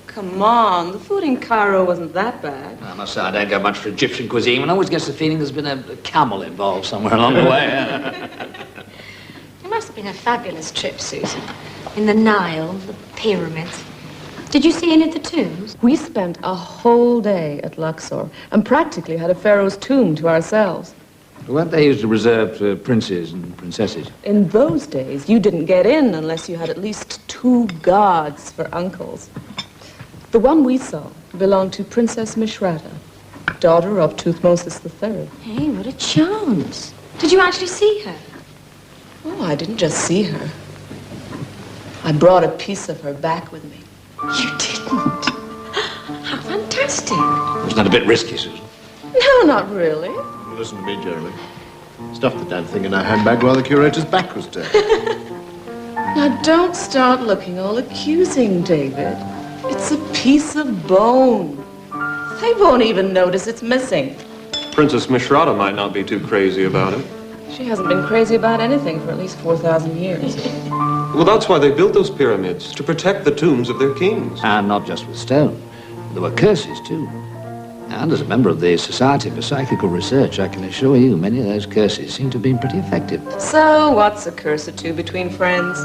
Come on, the food in Cairo wasn't that bad. I must say, I don't go much for Egyptian cuisine, and I always get the feeling there's been a camel involved somewhere along the way. It must have been a fabulous trip, Susan. In the Nile, the pyramids. Did you see any of the tombs? We spent a whole day at Luxor and practically had a pharaoh's tomb to ourselves. Weren't they used to reserve for princes and princesses? In those days, you didn't get in unless you had at least 2 gods for uncles. The one we saw belonged to Princess Mishrata, daughter of Thutmose III. Hey, what a chance. Did you actually see her? Oh, I didn't just see her. I brought a piece of her back with me. You didn't? How fantastic. Wasn't that a bit risky, Susan? No, not really. Listen to me, Jeremy. Stuffed the damn thing in her handbag while the curator's back was turned. Now, don't start looking all accusing, David. It's a piece of bone. They won't even notice it's missing. Princess Mishrata might not be too crazy about it. She hasn't been crazy about anything for at least 4,000 years. Well, that's why they built those pyramids, to protect the tombs of their kings. And not just with stone. There were curses, too. And as a member of the Society for Psychical Research, I can assure you many of those curses seem to have been pretty effective. So, what's a curse or two between friends?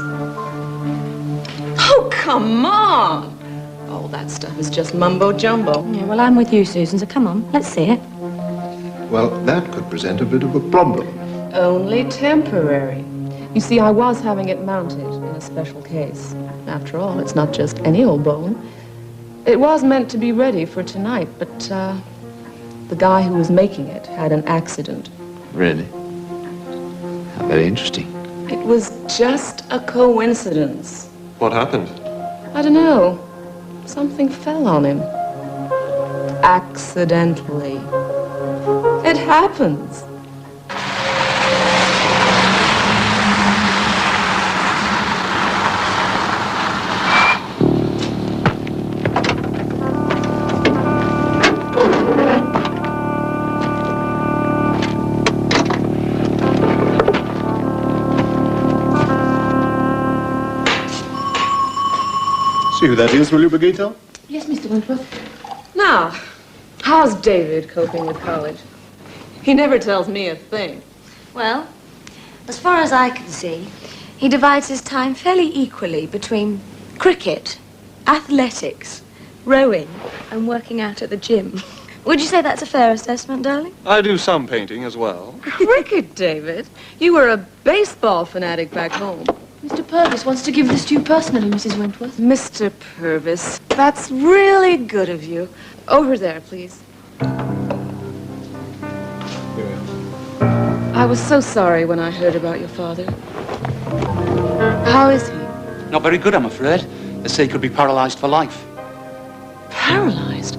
Oh, come on! All that stuff is just mumbo-jumbo. Yeah, well, I'm with you, Susan, so come on, let's see it. Well, that could present a bit of a problem. Only temporary. You see, I was having it mounted in a special case. After all, it's not just any old bone. It was meant to be ready for tonight, but the guy who was making it had an accident. Really? How very interesting. It was just a coincidence. What happened? I don't know. Something fell on him. Accidentally. It happens. See who that is, will you, Brigitte? Yes, Mr. Wentworth. Now, how's David coping with college? He never tells me a thing. Well, as far as I can see, he divides his time fairly equally between cricket, athletics, rowing, and working out at the gym. Would you say that's a fair assessment, darling? I do some painting as well. Cricket, David? You were a baseball fanatic back home. Mr. Purvis wants to give this to you personally, Mrs. Wentworth. Mr. Purvis, that's really good of you. Over there, please. I was so sorry when I heard about your father. How is he? Not very good, I'm afraid. They say he could be paralyzed for life. Paralyzed?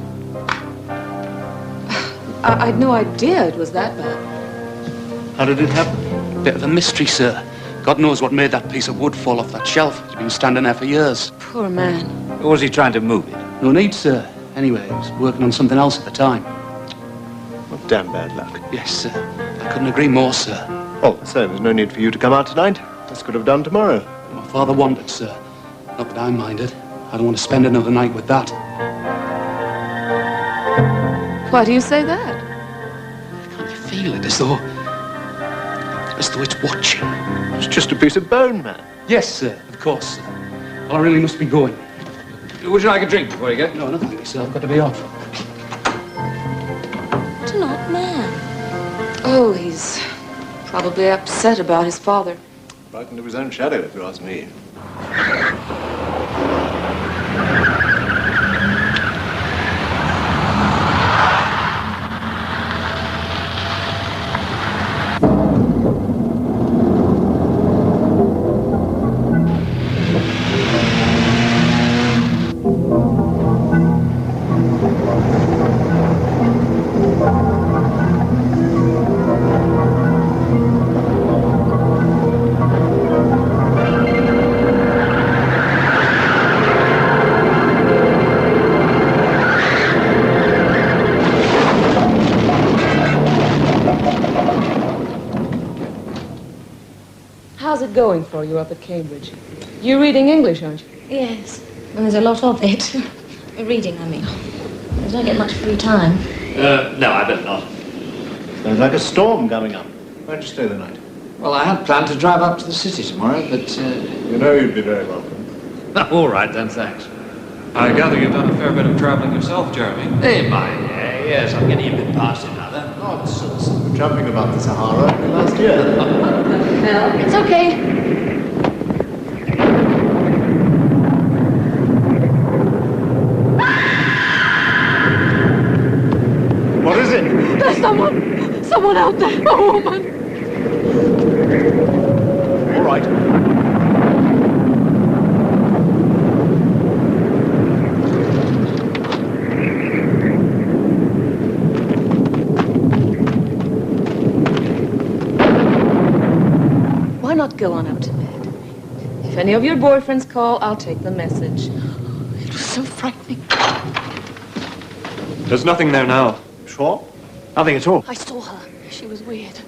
I'd no idea it was that bad. How did it happen? Bit of a mystery, sir. God knows what made that piece of wood fall off that shelf. It's been standing there for years. Poor man. Or was he trying to move it? No need, sir. Anyway, he was working on something else at the time. Well, damn bad luck. Yes, sir. I couldn't agree more, sir. Oh, so there's no need for you to come out tonight. This could have done tomorrow. My father wanted, sir. Not that I minded. I don't want to spend another night with that. Why do you say that? Can't you feel it? As though it's watching. It's just a piece of bone, man. Yes, sir. Of course, sir. Well, I really must be going. Would you like a drink before you go? No, nothing really, sir. I've got to be off. What an odd man. Oh, he's He's probably upset about his father. Frightened of his own shadow, if you ask me. How's it going for you up at Cambridge? You're reading English, aren't you? Yes, and there's a lot of it. Reading, I mean. I don't get much free time. No, I bet not. Sounds like a storm coming up. Where'd you stay the night? Well, I had planned to drive up to the city tomorrow, but... You know you'd be very welcome. All right, then, thanks. I gather you've done a fair bit of traveling yourself, Jeremy. Hey, yes, I'm getting a bit past it now, then. Nonsense. Jumping about the Sahara only last year. Well, it's okay. What is it? There's someone out there, a woman. All right. Why not go on up to bed? If any of your boyfriends call, I'll take the message. It was so frightening. There's nothing there now. Sure? Nothing at all. I saw her. She was weird.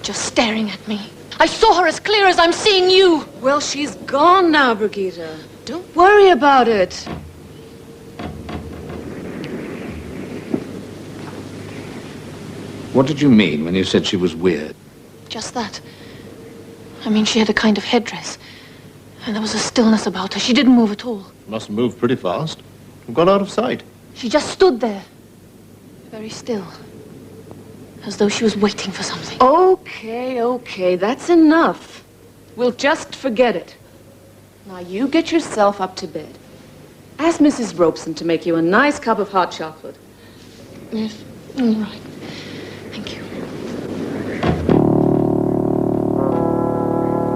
Just staring at me. I saw her as clear as I'm seeing you. Well, she's gone now, Brigitte. Don't worry about it. What did you mean when you said she was weird? Just that. I mean, she had a kind of headdress. And there was a stillness about her. She didn't move at all. Must have moved pretty fast. Gone out of sight. She just stood there. Very still. As though she was waiting for something. Okay, that's enough. We'll just forget it. Now you get yourself up to bed. Ask Mrs. Robeson to make you a nice cup of hot chocolate. Yes, all right. Thank you.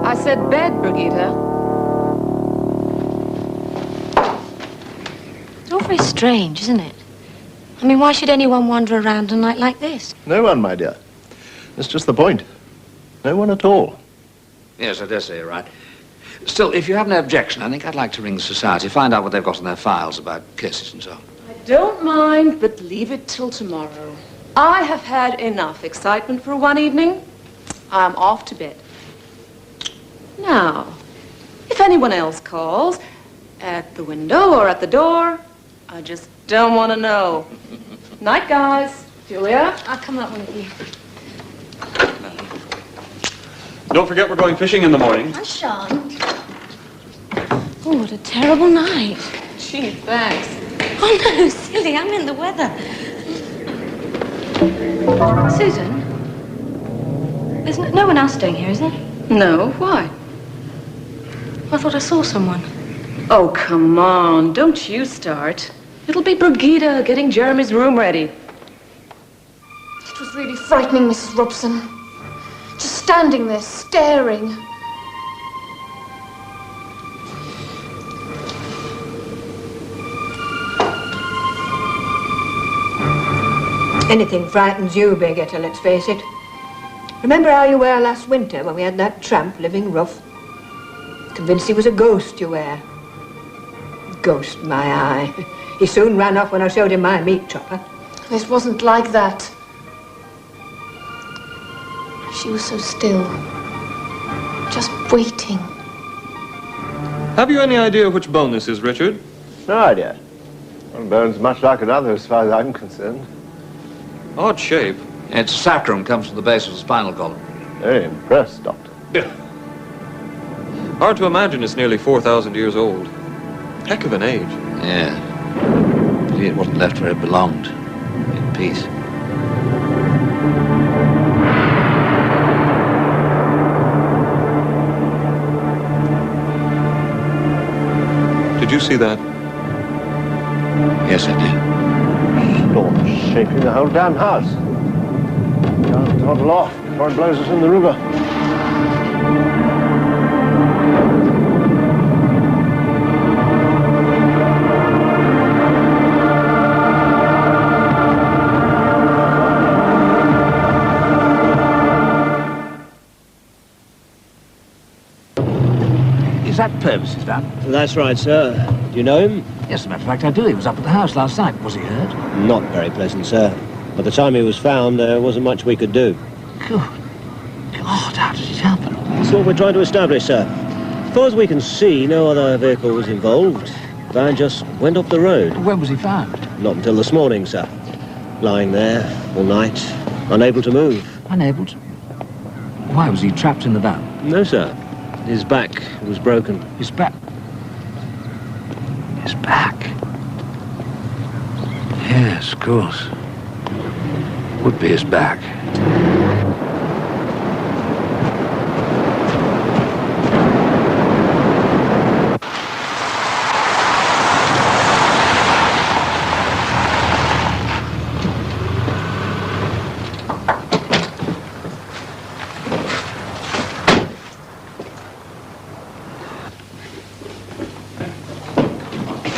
I said bed, Brigitte. It's all very strange, isn't it? I mean, why should anyone wander around a night like this? No one, my dear. That's just the point. No one at all. Yes, I dare say you're right. Still, if you have no objection, I think I'd like to ring the society, find out what they've got in their files about cases and so on. I don't mind, but leave it till tomorrow. I have had enough excitement for one evening. I'm off to bed. Now, if anyone else calls, at the window or at the door, I just don't want to know. Night, guys. Julia? I'll come up with you. Don't forget we're going fishing in the morning. I shan't. Oh, what a terrible night. Gee, thanks. Oh, no, silly. I'm in the weather. Susan? There's no one else staying here, is there? No, why? I thought I saw someone. Oh, come on. Don't you start. It'll be Brigitte getting Jeremy's room ready. It was really frightening, Mrs. Robeson. Just standing there, staring. Anything frightens you, Brigitte, let's face it. Remember how you were last winter when we had that tramp living rough? Convinced he was a ghost you were. Ghost, my eye. He soon ran off when I showed him my meat chopper. This wasn't like that. She was so still. Just waiting. Have you any idea which bone this is, Richard? No idea. One bone's much like another as far as I'm concerned. Odd shape. Its sacrum comes from the base of the spinal column. Very impressed, Doctor. Hard to imagine it's nearly 4,000 years old. Heck of an age. Yeah. Pity it wasn't left where it belonged. In peace. see that? Yes, I did. Storm's shaking the whole damn house. Can't toddle off before it blows us in the river. Is that Purvis's van? That's right, sir. Do you know him? Yes, as a matter of fact, I do. He was up at the house last night. Was he hurt? Not very pleasant, sir. By the time he was found, there wasn't much we could do. Good God, how did it happen? That's what we're trying to establish, sir. As far as we can see, no other vehicle was involved. The van just went off the road. When was he found? Not until this morning, sir. Lying there all night, unable to move. Unable to? Why, was he trapped in the van? No, sir. His back was broken. His back? His back? Yes, of course. Would be his back.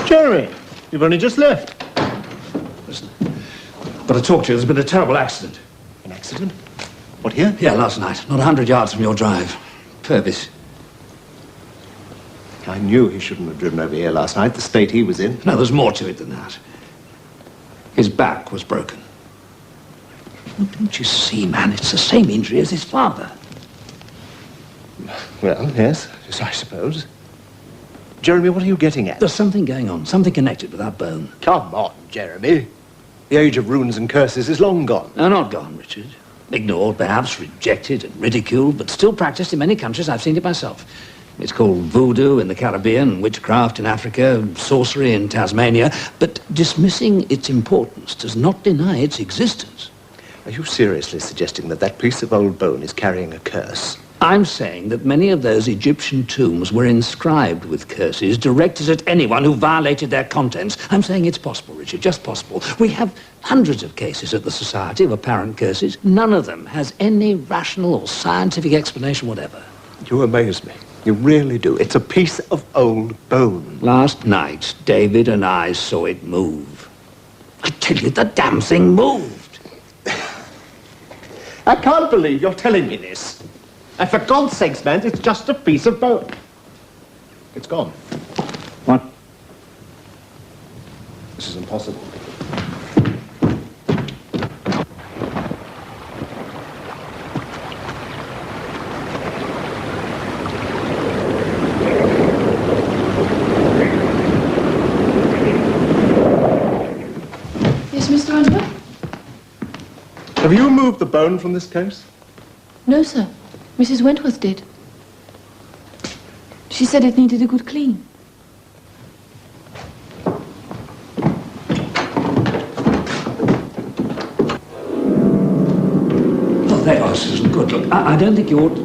Jeremy, you've only just left. Listen, I've got to talk to you. There's been a terrible accident. An accident? What, here? Yeah, last night. Not 100 yards from your drive. Purvis. I knew he shouldn't have driven over here last night, the state he was in. No, there's more to it than that. His back was broken. Well, don't you see, man? It's the same injury as his father. Well, yes, I suppose. Jeremy, what are you getting at? There's something going on, something connected with that bone. Come on, Jeremy. The age of runes and curses is long gone. No, not gone, Richard. Ignored, perhaps, rejected and ridiculed, but still practiced in many countries. I've seen it myself. It's called voodoo in the Caribbean, witchcraft in Africa, sorcery in Tasmania. But dismissing its importance does not deny its existence. Are you seriously suggesting that that piece of old bone is carrying a curse? I'm saying that many of those Egyptian tombs were inscribed with curses directed at anyone who violated their contents. I'm saying it's possible, Richard, just possible. We have hundreds of cases at the Society of apparent curses. None of them has any rational or scientific explanation whatever. You amaze me. You really do. It's a piece of old bone. Last night, David and I saw it move. I tell you, the damn thing moved. I can't believe you're telling me this. And for God's sakes, man, it's just a piece of bone. It's gone. What? This is impossible. Yes, Mr. Wentworth? Have you removed the bone from this case? No, sir. Mrs. Wentworth did. She said it needed a good clean. Oh, there you are, Susan. Good. Look, I don't think you ought...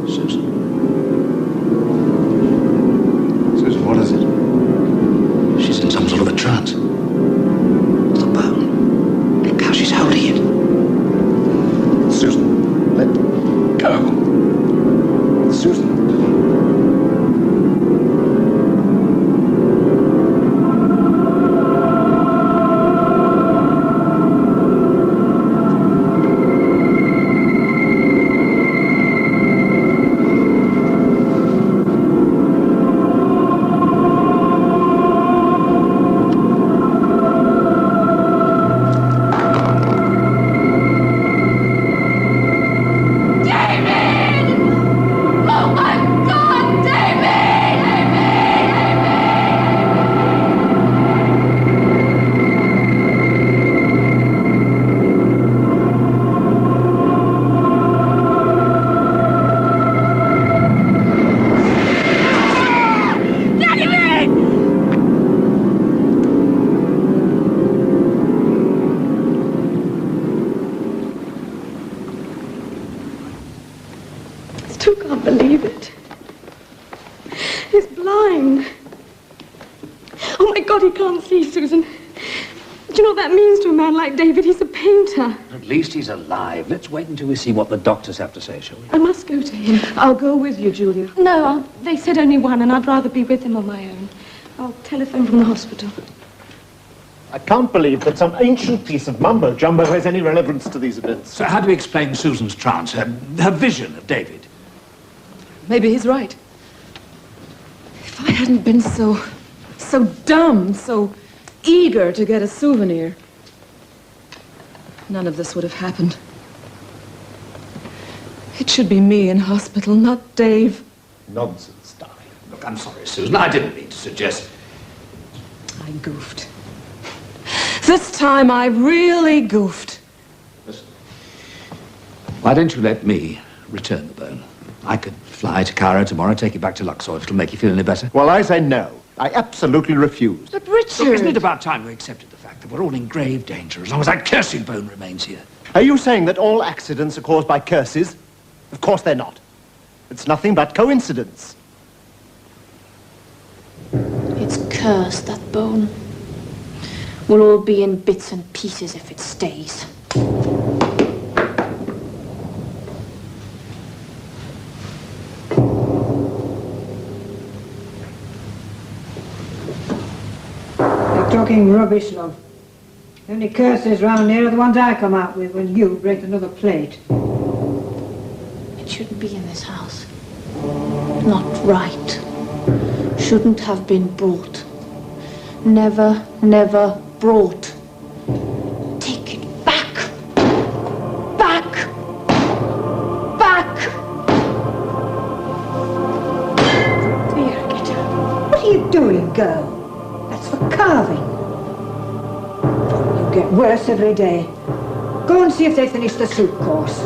Susan. Susan, what is it? She's in some sort of a trance. The bone. Look how she's holding it. Susan, let go. Susan. Still can't believe it. He's blind. God he can't see, Susan. Do you know what that means to a man like David? He's a painter. At least he's alive. Let's wait until we see what the doctors have to say, shall we? I must go to him. I'll go with you, Julia. No, they said only one, and I'd rather be with him on my own. I'll telephone from the hospital. I can't believe that some ancient piece of mumbo-jumbo has any relevance to these events. So how do we explain Susan's trance, her vision of David? Maybe he's right. If I hadn't been so dumb, so eager to get a souvenir, none of this would have happened. It should be me in hospital, not Dave. Nonsense, darling. Look, I'm sorry, Susan. I didn't mean to suggest... I goofed. This time I really goofed. Listen. Why don't you let me return the bone? I could fly to Cairo tomorrow, take it back to Luxor, if it'll make you feel any better. Well, I say no. I absolutely refuse. But Richard... Look, isn't it about time we accepted the fact that we're all in grave danger as long as that cursed bone remains here? Are you saying that all accidents are caused by curses? Of course they're not. It's nothing but coincidence. It's cursed, that bone. We'll all be in bits and pieces if it stays. You're talking rubbish, love. The only curses round here are the ones I come out with when you break another plate. It shouldn't be in this house. Not right. Shouldn't have been brought. Never, never brought. Take it back. Back. Back. Here, get out. What are you doing, girl? That's for carving. You get worse every day. Go and see if they finished the soup course.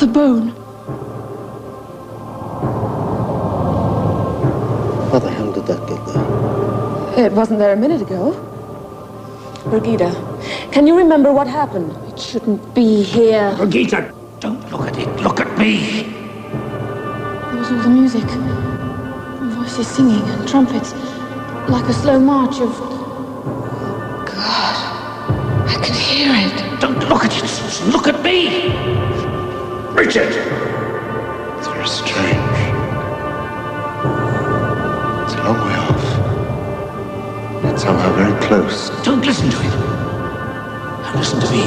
The bone. How the hell did that get there? It wasn't there a minute ago. Brigida, can you remember what happened? It shouldn't be here. Brigitte, don't look at it. Look at me. There was all the music. Voices singing and trumpets. Like a slow march of... God, I can hear it. Don't look at it, Susan. Look at me. Richard! It's very strange. It's a long way off. Yet somehow very close. Don't listen to it. Now listen to me.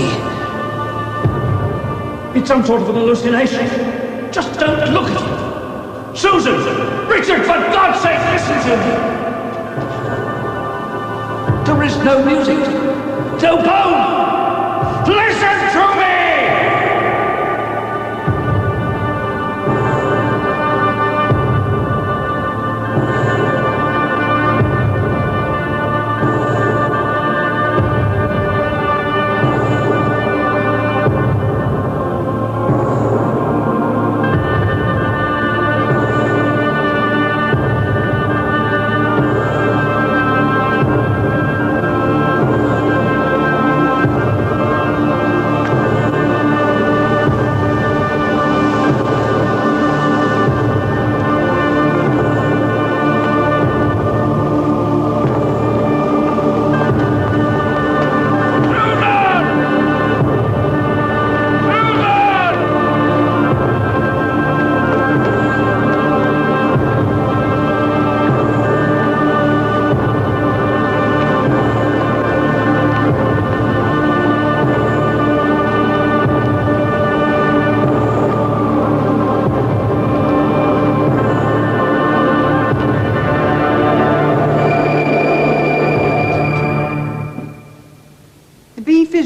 It's some sort of an hallucination. Just don't look at it. Susan! Richard, for God's sake, listen to me! There is no music. No bone! Listen to me!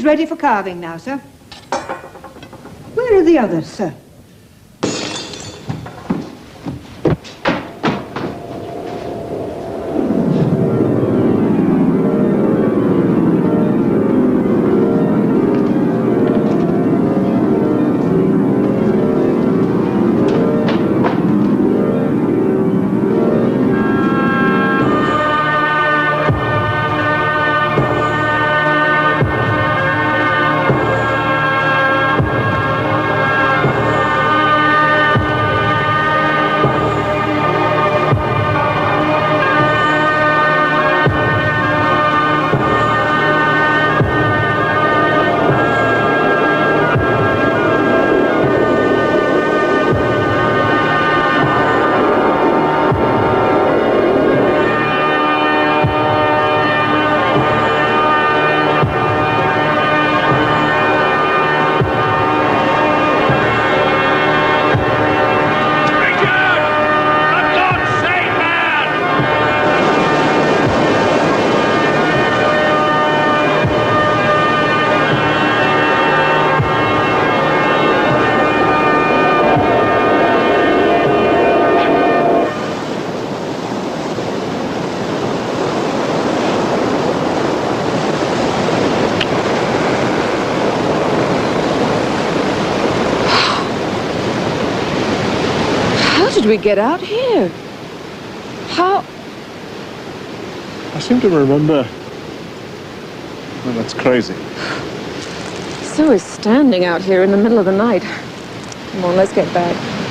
ready for carving now, sir. Where are the others, sir? How did we get out here? How? I seem to remember... Well, that's crazy. So is standing out here in the middle of the night. Come on, let's get back.